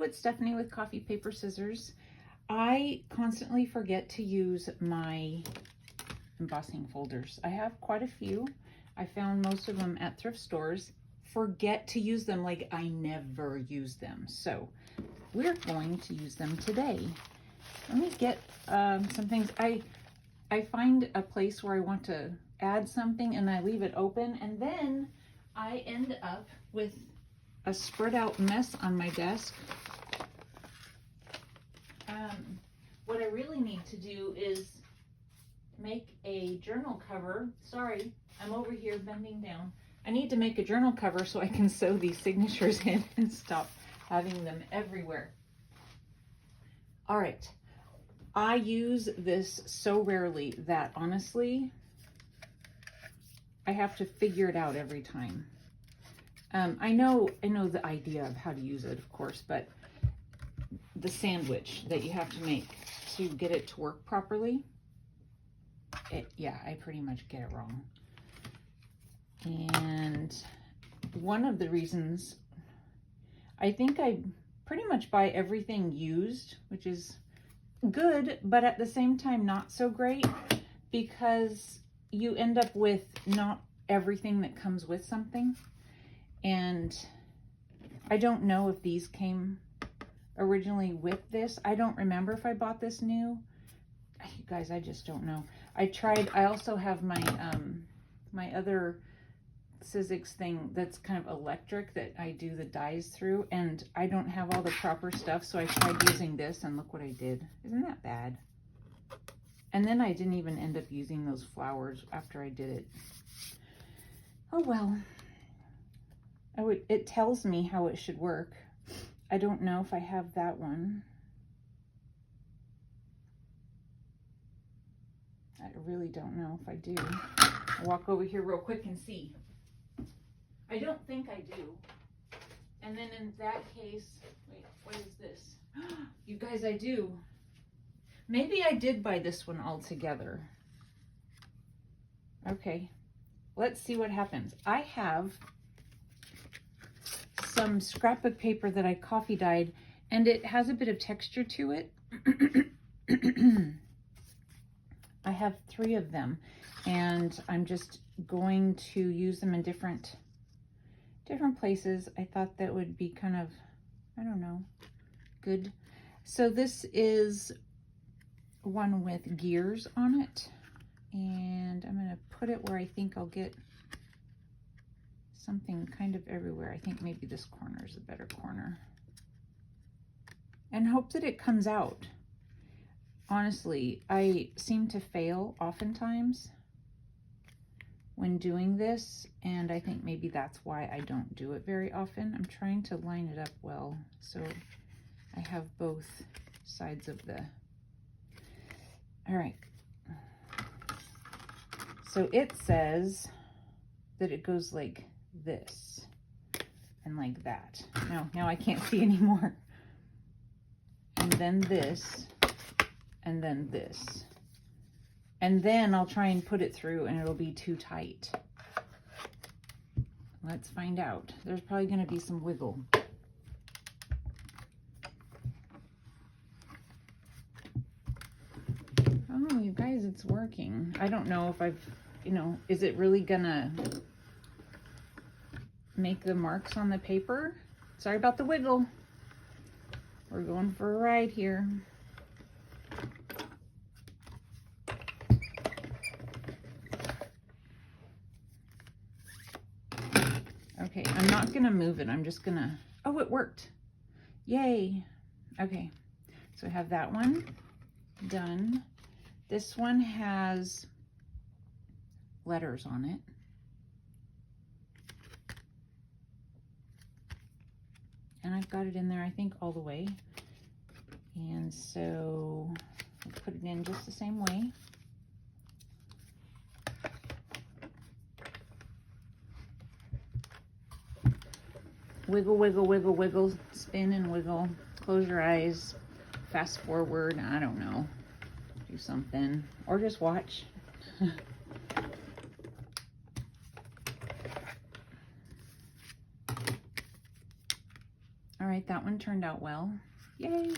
it's Stephanie with Coffee Paper Scissors. I constantly forget to use my embossing folders. I have quite a few. I found most of them at thrift stores. Forget to use them, like I never use them. So we're going to use them today. Let me get some things. I find a place where I want to add something and I leave it open, and then I end up with a spread out mess on my desk. What I really need to do is make a journal cover. Sorry, I'm over here bending down. I need to make a journal cover so I can sew these signatures in and stop having them everywhere. All right, I use this so rarely that honestly, I have to figure it out every time. I know the idea of how to use it, of course, but the sandwich that you have to make to get it to work properly, yeah, I pretty much get it wrong. And one of the reasons, I think I pretty much buy everything used, which is good, but at the same time not so great, because you end up with not everything that comes with something. And I don't know if these came originally with this. I don't remember if I bought this new. You guys, I just don't know. I also have my my other Sizzix thing that's kind of electric that I do the dies through, and I don't have all the proper stuff, so I tried using this and look what I did. Isn't that bad? And then I didn't even end up using those flowers after I did it. Oh well. It tells me how it should work. I don't know if I have that one. I really don't know if I do. I'll walk over here real quick and see. I don't think I do. And then in that case, wait, what is this? You guys, I do. Maybe I did buy this one all together. Okay, let's see what happens. I have some scrapbook paper that I coffee dyed, and it has a bit of texture to it. I have 3 of them, and I'm just going to use them in different places. I thought that would be kind of, I don't know, good. So this is one with gears on it, and I'm going to put it where I think I'll get something kind of everywhere. I think maybe this corner is a better corner, and hope that it comes out. Honestly, I seem to fail oftentimes when doing this, and I think maybe that's why I don't do it very often. I'm trying to line it up well so I have both sides of the, all right. So it says that it goes like this and like that. Now I can't see anymore. And then this, and then this. And then I'll try and put it through and it'll be too tight. Let's find out. There's probably going to be some wiggle. Oh, you guys, it's working. I don't know if I've, is it really gonna make the marks on the paper? Sorry about the wiggle. We're going for a ride here. Okay, I'm not gonna move it. I'm just gonna, oh, it worked. Yay. Okay, so I have that one done. This one has letters on it. And I've got it in there, I think, all the way. And so I'll put it in just the same way. Wiggle, wiggle, wiggle, wiggle, spin and wiggle. Close your eyes, fast forward, I don't know. Do something, or just watch. All right. right, that one turned out well. Yay.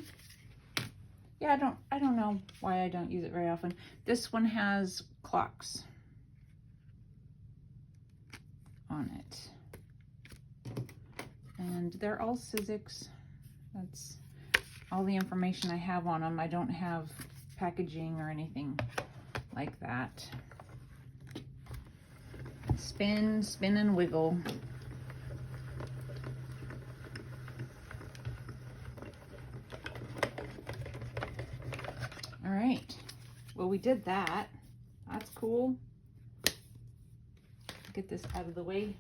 Yeah, I don't know why I don't use it very often. This one has clocks on it. And they're all Sizzix. That's all the information I have on them. I don't have packaging or anything like that. Spin, spin and wiggle. All right, well, we did that. That's cool. Get this out of the way.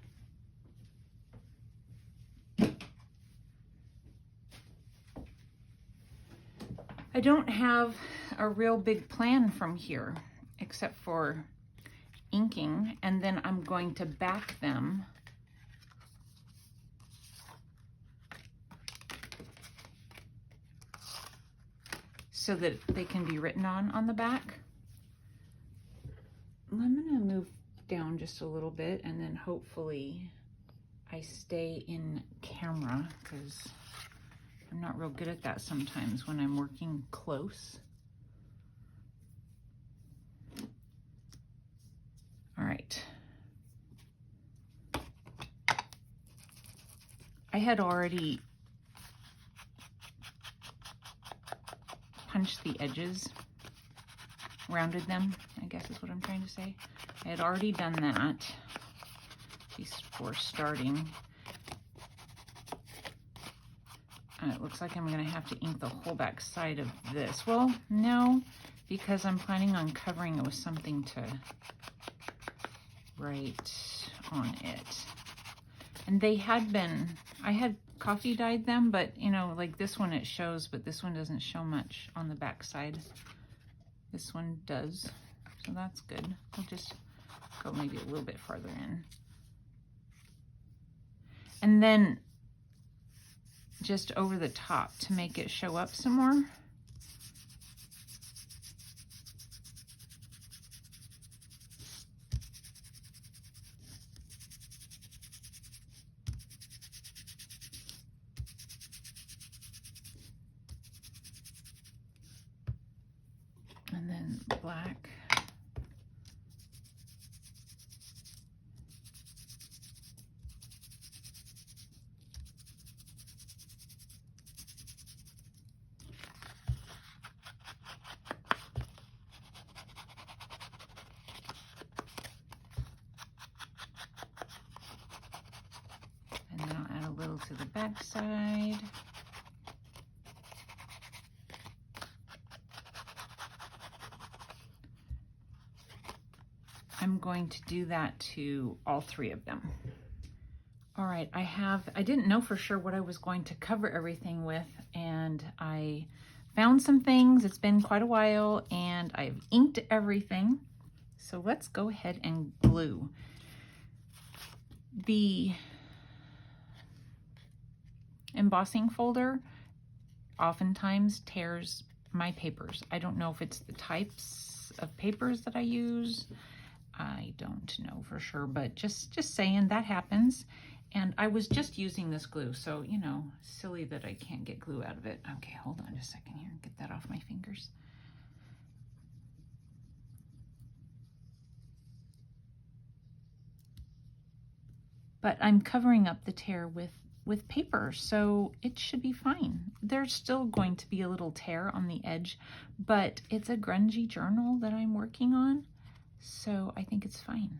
I don't have a real big plan from here, except for inking, and then I'm going to back them so that they can be written on the back. I'm gonna move down just a little bit, and then hopefully I stay in camera, because I'm not real good at that sometimes when I'm working close. All right. I had already punched the edges, rounded them, I guess is what I'm trying to say. I had already done that before starting. It looks like I'm gonna have to ink the whole back side of this. Well, no, because I'm planning on covering it with something to write on it. And they had been, I had coffee dyed them, but you know, like this one it shows, but this one doesn't show much on the back side. This one does, so that's good. I'll just go maybe a little bit farther in. And then just over the top to make it show up some more. And then black. And then I'll add a little to the back side. I'm going to do that to all three of them. All right, I didn't know for sure what I was going to cover everything with, and I found some things. It's been quite a while, and I've inked everything. So let's go ahead and glue. The embossing folder oftentimes tears my papers. I don't know if it's the types of papers that I use. I don't know for sure, but just saying that happens. And I was just using this glue, so, you know, silly that I can't get glue out of it. Okay, hold on just a second here and get that off my fingers. But I'm covering up the tear with paper, so it should be fine. There's still going to be a little tear on the edge, but it's a grungy journal that I'm working on, so I think it's fine.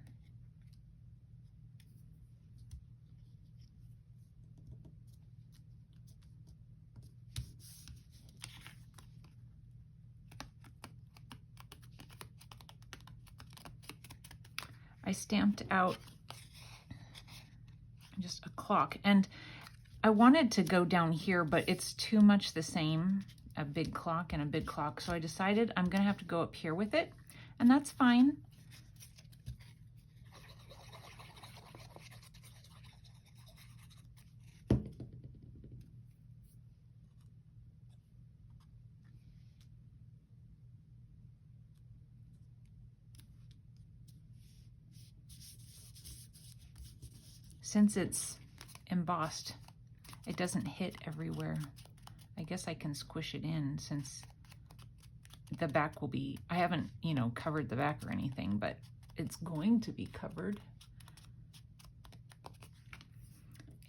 I stamped out just a clock, and I wanted to go down here, but it's too much the same, a big clock and a big clock, so I decided I'm gonna have to go up here with it, and that's fine. Since it's embossed, it doesn't hit everywhere. I guess I can squish it in since the back will be, I haven't, you know, covered the back or anything, but it's going to be covered.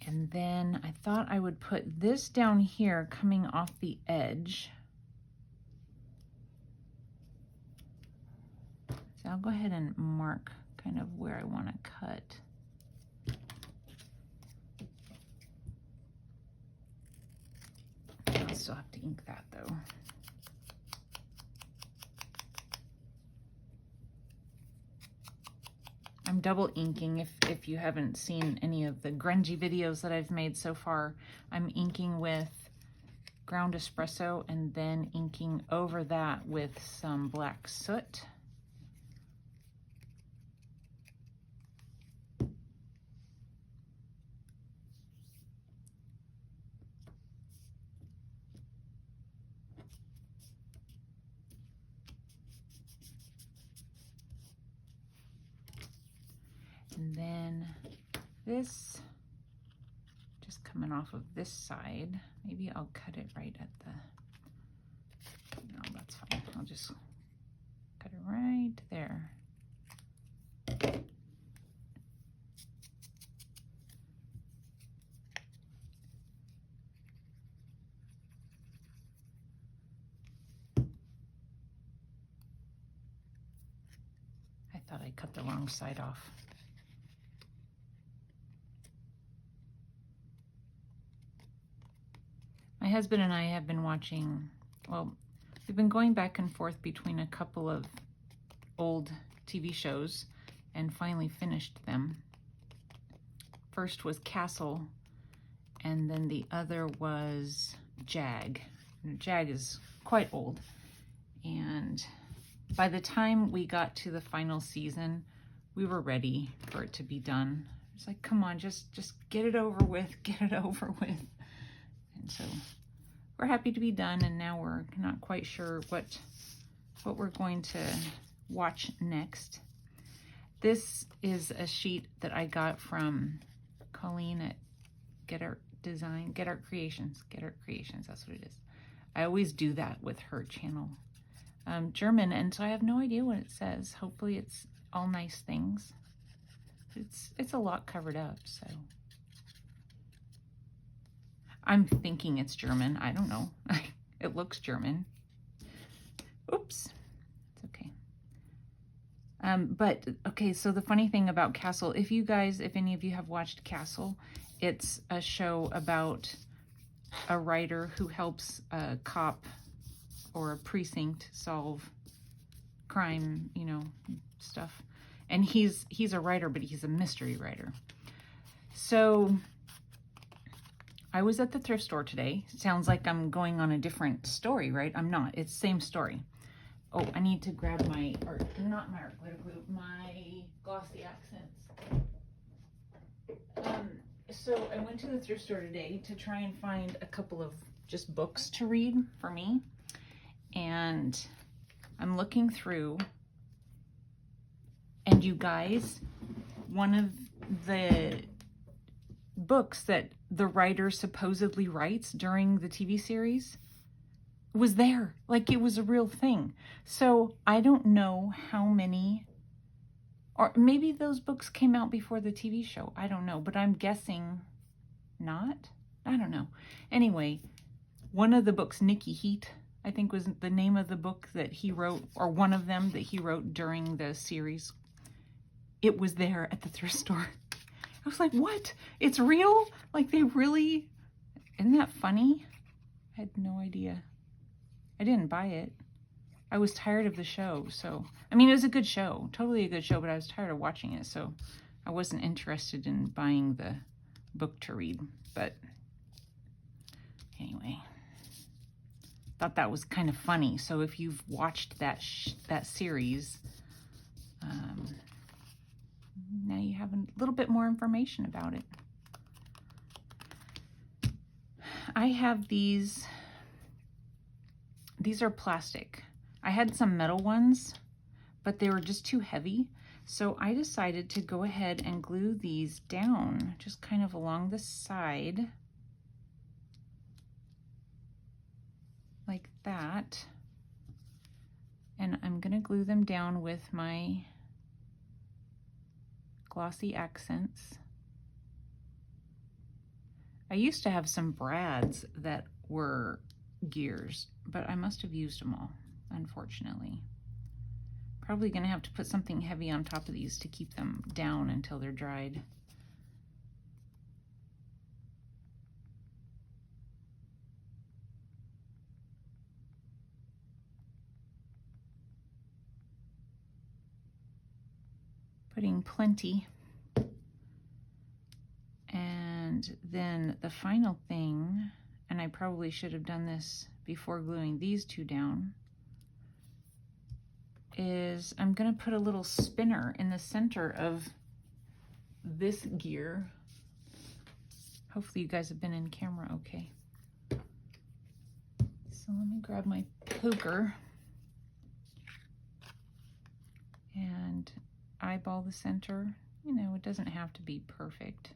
And then I thought I would put this down here coming off the edge. So I'll go ahead and mark kind of where I want to cut. I'll still have to ink that though. I'm double inking if you haven't seen any of the grungy videos that I've made so far. I'm inking with ground espresso and then inking over that with some black soot. And then this, just coming off of this side, maybe I'll cut it right at the, no, that's fine. I'll just cut it right there. I thought I cut the wrong side off. My husband and I have been watching, well, we've been going back and forth between a couple of old TV shows and finally finished them. First was Castle, and then the other was Jag. Jag is quite old, and by the time we got to the final season, we were ready for it to be done. It's like, come on, just get it over with, get it over with. And so we're happy to be done, and now we're not quite sure what we're going to watch next. This is a sheet that I got from Colleen at Get Art Creations, that's what it is. I always do that with her channel. German, and so I have no idea what it says. Hopefully it's all nice things. It's a lot covered up, so I'm thinking it's German. I don't know. It looks German. Oops. It's okay. But okay, so the funny thing about Castle, if any of you have watched Castle, it's a show about a writer who helps a cop or a precinct solve crime, you know, stuff. And he's a writer, but he's a mystery writer. So I was at the thrift store today. Sounds like I'm going on a different story, right? I'm not. It's the same story. Oh, I need to grab my not my art glitter glue, my glossy accents. So I went to the thrift store today to try and find a couple of just books to read for me. And I'm looking through, and you guys, one of the books that the writer supposedly writes during the TV series was there. Like, it was a real thing. So I don't know how many, or maybe those books came out before the TV show. I don't know, but I'm guessing not. I don't know. Anyway, one of the books, Nikki Heat, I think was the name of the book that he wrote, or one of them that he wrote during the series. It was there at the thrift store. I was like, what? It's real? Like, they really, isn't that funny? I had no idea. I didn't buy it. I was tired of the show, so, I mean, it was a good show, totally a good show, but I was tired of watching it, so I wasn't interested in buying the book to read. But anyway, thought that was kind of funny. So if you've watched that series, now you have a little bit more information about it. I have these are plastic. I had some metal ones, but they were just too heavy. So I decided to go ahead and glue these down just kind of along the side. that. And I'm gonna glue them down with my glossy accents. I used to have some brads that were gears, but I must have used them all, unfortunately. Probably gonna have to put something heavy on top of these to keep them down until they're dried. Putting plenty. And then the final thing, and I probably should have done this before gluing these two down, is I'm gonna put a little spinner in the center of this gear. Hopefully you guys have been in camera okay. So let me grab my poker and eyeball the center. You know, it doesn't have to be perfect.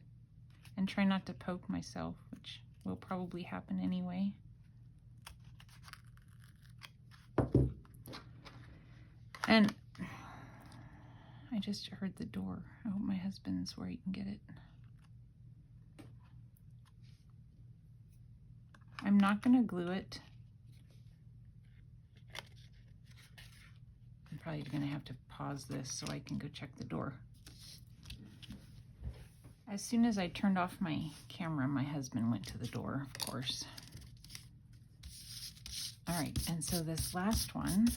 And try not to poke myself, which will probably happen anyway. And I just heard the door. I hope my husband's where he can get it. I'm not gonna glue it. I'm probably gonna have to pause this so I can go check the door. As soon as I turned off my camera, my husband went to the door, of course. All right, and so this last one,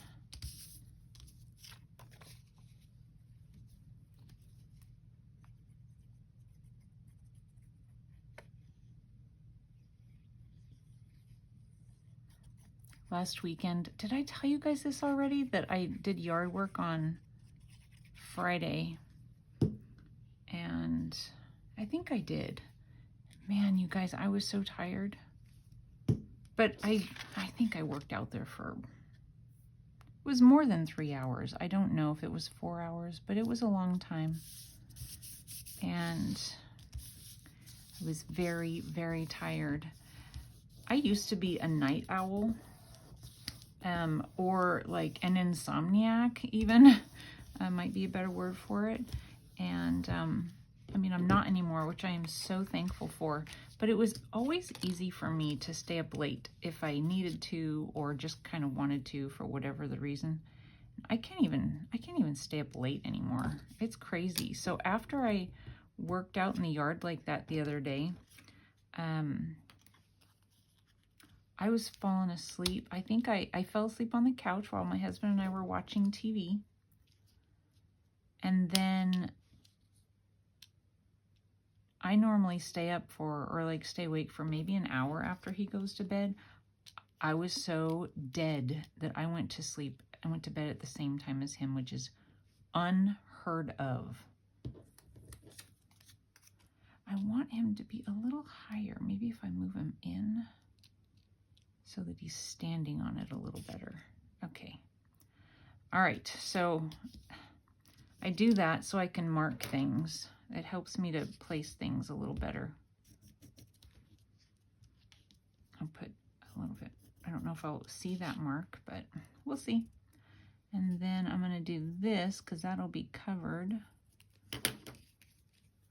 last weekend, did I tell you guys this already? That I did yard work on Friday, and I think I did. Man, you guys, I was so tired. But I think I worked out there for, it was more than 3 hours. I don't know if it was 4 hours, but it was a long time. And I was very, very tired. I used to be a night owl, or like an insomniac even, might be a better word for it. And I mean, I'm not anymore, which I am so thankful for, but it was always easy for me to stay up late if I needed to, or just kind of wanted to for whatever the reason. I can't even stay up late anymore. It's crazy. So after I worked out in the yard like that the other day, I was falling asleep. I think I fell asleep on the couch while my husband and I were watching TV. And then I normally stay up for, or like stay awake for maybe an hour after he goes to bed. I was so dead that I went to sleep. I went to bed at the same time as him, which is unheard of. I want him to be a little higher. Maybe if I move him in so that he's standing on it a little better. Okay. All right, so I do that so I can mark things. It helps me to place things a little better. I'll put a little bit, I don't know if I'll see that mark, but we'll see. And then I'm gonna do this because that'll be covered.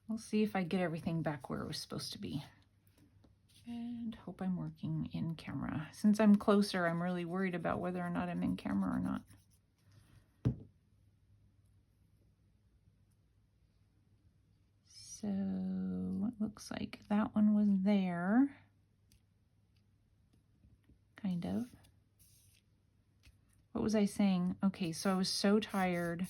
We'll see if I get everything back where it was supposed to be. And hope I'm working in camera. Since I'm closer, I'm really worried about whether or not I'm in camera or not. So it looks like that one was there, kind of. What was I saying? Okay, so I was so tired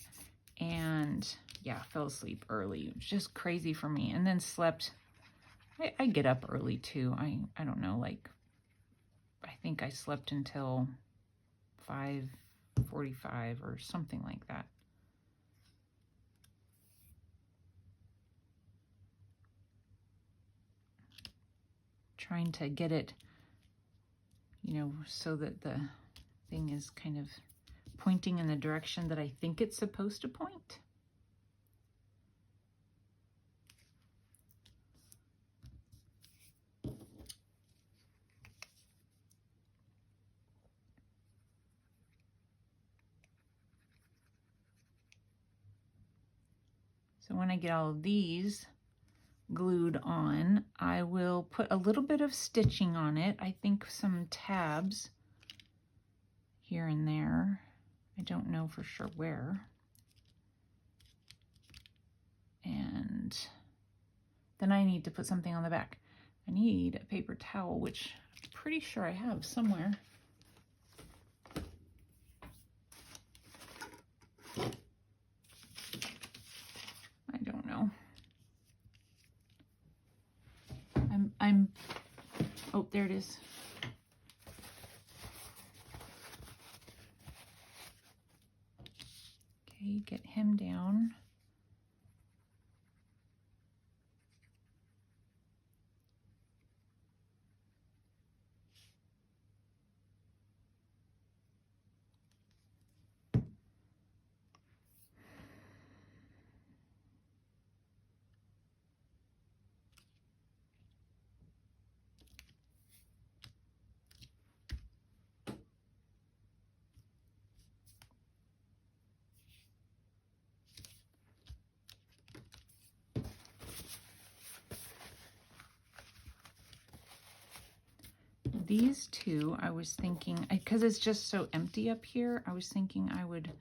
and yeah, fell asleep early. It was just crazy for me. And then slept. I get up early too. I don't know, like, I think I slept until 5:45 or something like that. Trying to get it, you know, so that the thing is kind of pointing in the direction that I think it's supposed to point. So when I get all of these glued on, I will put a little bit of stitching on it. I think some tabs here and there. I don't know for sure where. And then I need to put something on the back. I need a paper towel, which I'm pretty sure I have somewhere. I don't know. Oh, there it is. Okay, get him down. These two, I was thinking, because it's just so empty up here, I was thinking I would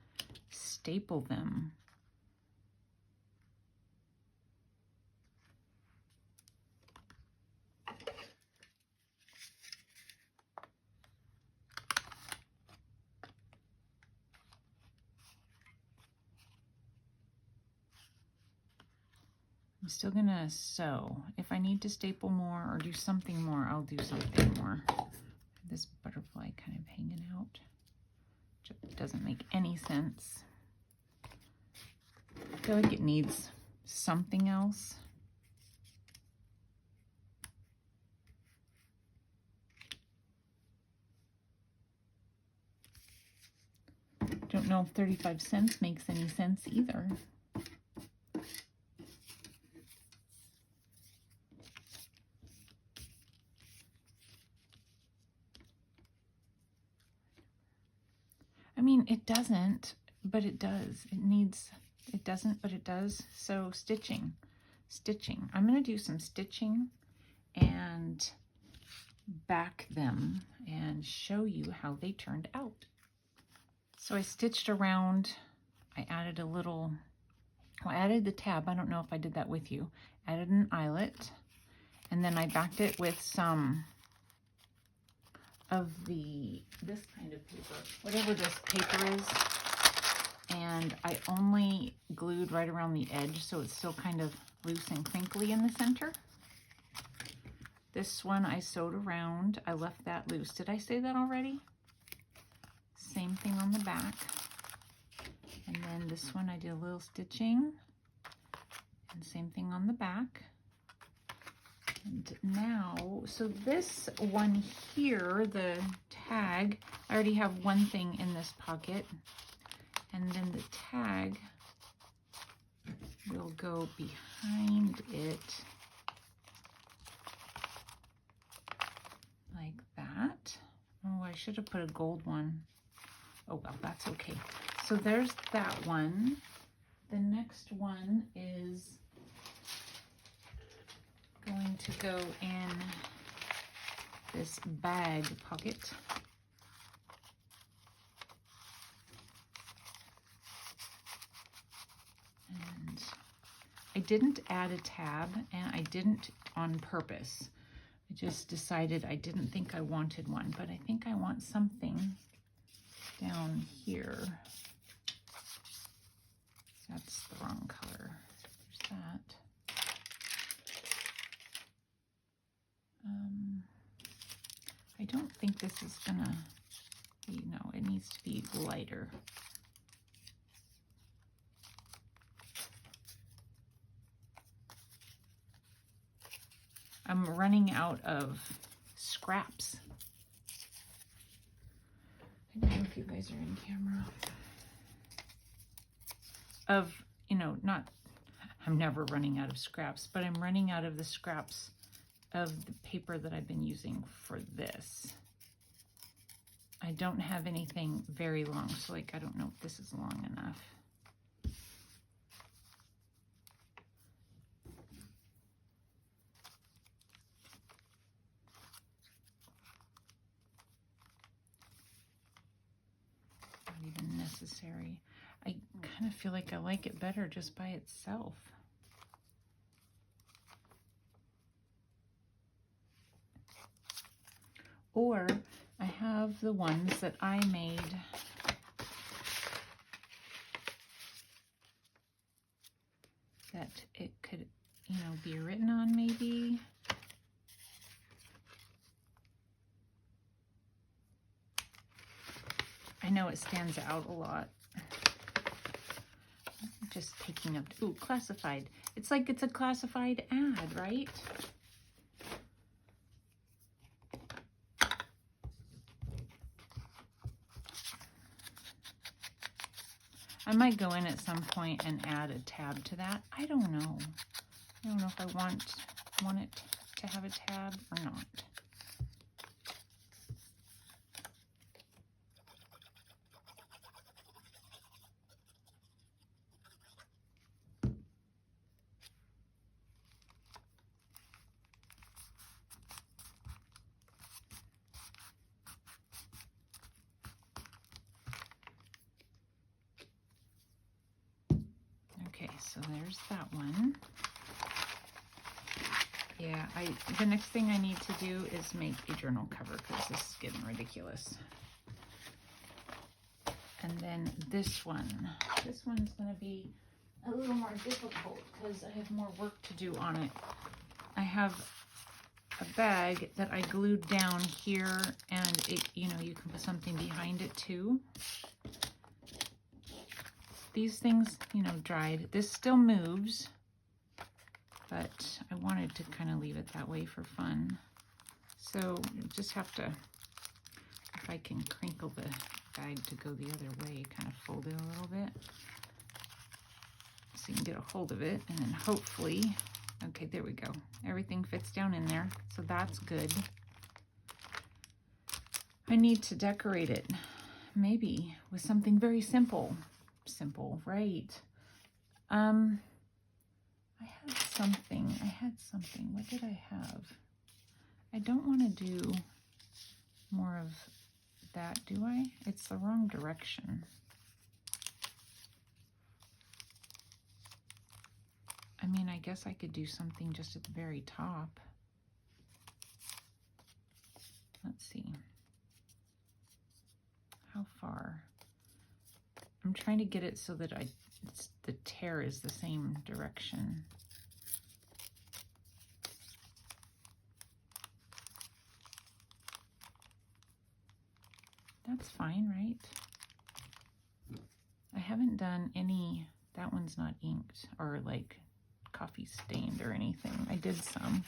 staple them. I'm still gonna sew. If I need to staple more or do something more, I'll do something more. This butterfly kind of hanging out, which doesn't make any sense. I feel like it needs something else. Don't know if 35 cents makes any sense either. I mean, it doesn't, but it does. It doesn't, but it does. So stitching. I'm going to do some stitching and back them and show you how they turned out. So I stitched around. I added a little, well, I added the tab. I don't know if I did that with you. Added an eyelet, and then I backed it with some of this kind of paper, whatever this paper is, and I only glued right around the edge so it's still kind of loose and crinkly in the center. This one I sewed around. I left that loose. Did I say that already? Same thing on the back. And then this one I did a little stitching, and same thing on the back. And now, so this one here, the tag, I already have one thing in this pocket, and then the tag will go behind it like that. Oh, I should have put a gold one. Oh well, that's okay. So there's that one. The next one is going to go in this bag pocket. And I didn't add a tab, and I didn't on purpose. I just decided I didn't think I wanted one, but I think I want something down here. That's the wrong color. There's that. I don't think this is gonna be, no, it needs to be lighter. I'm running out of scraps. I don't know if you guys are in camera. Of, you know, not, I'm never running out of scraps, but I'm running out of the scraps of the paper that I've been using for this. I don't have anything very long, so like I don't know if this is long enough. necessary. I kind of feel like I like it better just by itself. Or I have the ones that I made that it could, you know, be written on maybe. I know it stands out a lot. Just taking up, ooh, classified. It's like it's a classified ad, right? I might go in at some point and add a tab to that. I don't know. I don't know if I want it to have a tab or not. Okay, so there's that one. Yeah, the next thing I need to do is make a journal cover because this is getting ridiculous. And then this one's going to be a little more difficult because I have more work to do on it. I have a bag that I glued down here, and it, you know, you can put something behind it too. These things, you know, dried. This still moves, but I wanted to kind of leave it that way for fun. So you just have to, if I can crinkle the bag to go the other way, kind of fold it a little bit so you can get a hold of it, and then hopefully, okay, there we go. Everything fits down in there, so that's good. I need to decorate it, maybe with something very simple. Simple, right? I had something. What did I have? I don't want to do more of that, do I? It's the wrong direction. I mean, I guess I could do something just at the very top. Let's see. How far? I'm trying to get it so that the tear is the same direction. That's fine, right? I haven't done any, that one's not inked or like coffee stained or anything. I did some.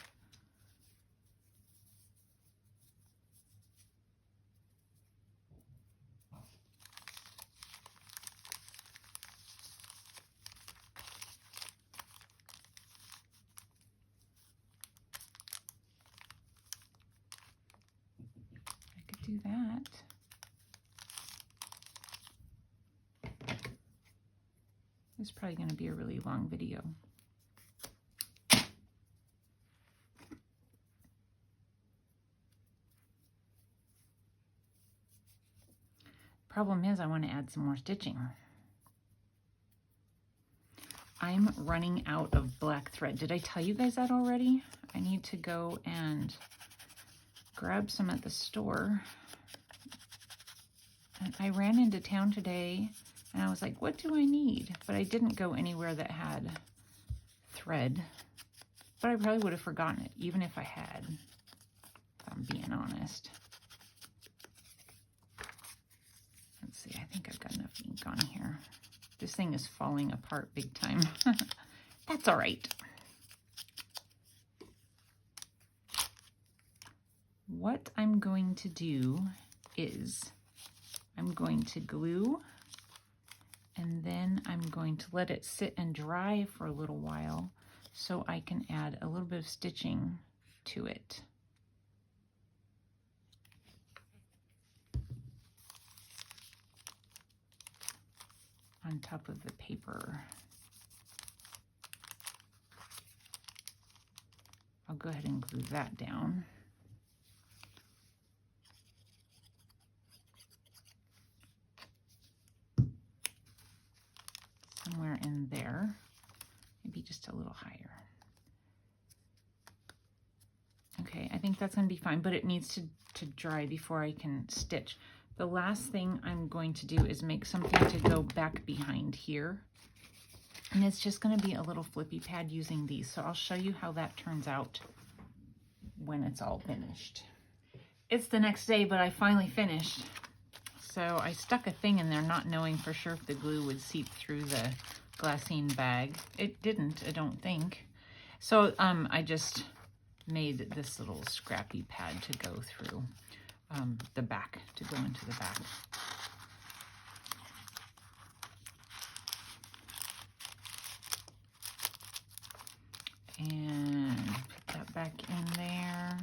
Do that. It's probably going to be a really long video. Problem is, I want to add some more stitching. I'm running out of black thread. Did I tell you guys that already? I need to go and grab some at the store. And I ran into town today and I was like, what do I need? But I didn't go anywhere that had thread. But I probably would have forgotten it, even if I had, if I'm being honest. Let's see, I think I've got enough ink on here. This thing is falling apart big time. That's all right. What I'm going to do is I'm going to glue, and then I'm going to let it sit and dry for a little while so I can add a little bit of stitching to it. On top of the paper. I'll go ahead and glue that down. somewhere in there, maybe just a little higher. Okay, I think that's going to be fine, but it needs to dry before I can stitch. The last thing I'm going to do is make something to go back behind here. And it's just going to be a little flippy pad using these. So I'll show you how that turns out when it's all finished. It's the next day, but I finally finished. So I stuck a thing in there not knowing for sure if the glue would seep through the glassine bag. It didn't, I don't think. So I just made this little scrappy pad to go through the back, to go into the back. And put that back in there.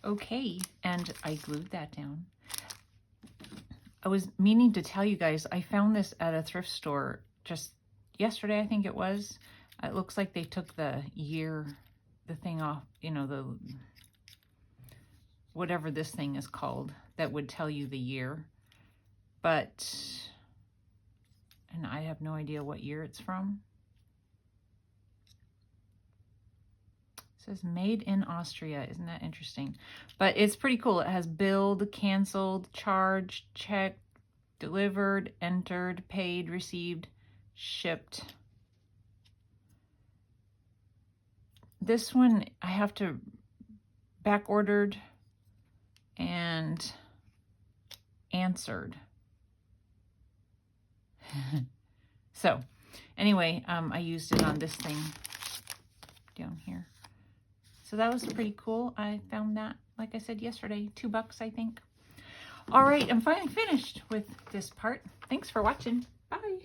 Okay, and I glued that down. I was meaning to tell you guys, I found this at a thrift store just yesterday, I think it was. It looks like they took the thing off, you know, the whatever this thing is called that would tell you the year. But, and I have no idea what year it's from. It says made in Austria. Isn't that interesting? But it's pretty cool. It has billed, canceled, charged, checked, delivered, entered, paid, received, shipped. This one I have to back ordered and answered. So anyway, I used it on this thing down here. So that was pretty cool. I found that, like I said yesterday, $2, I think. All right, I'm finally finished with this part. Thanks for watching. Bye.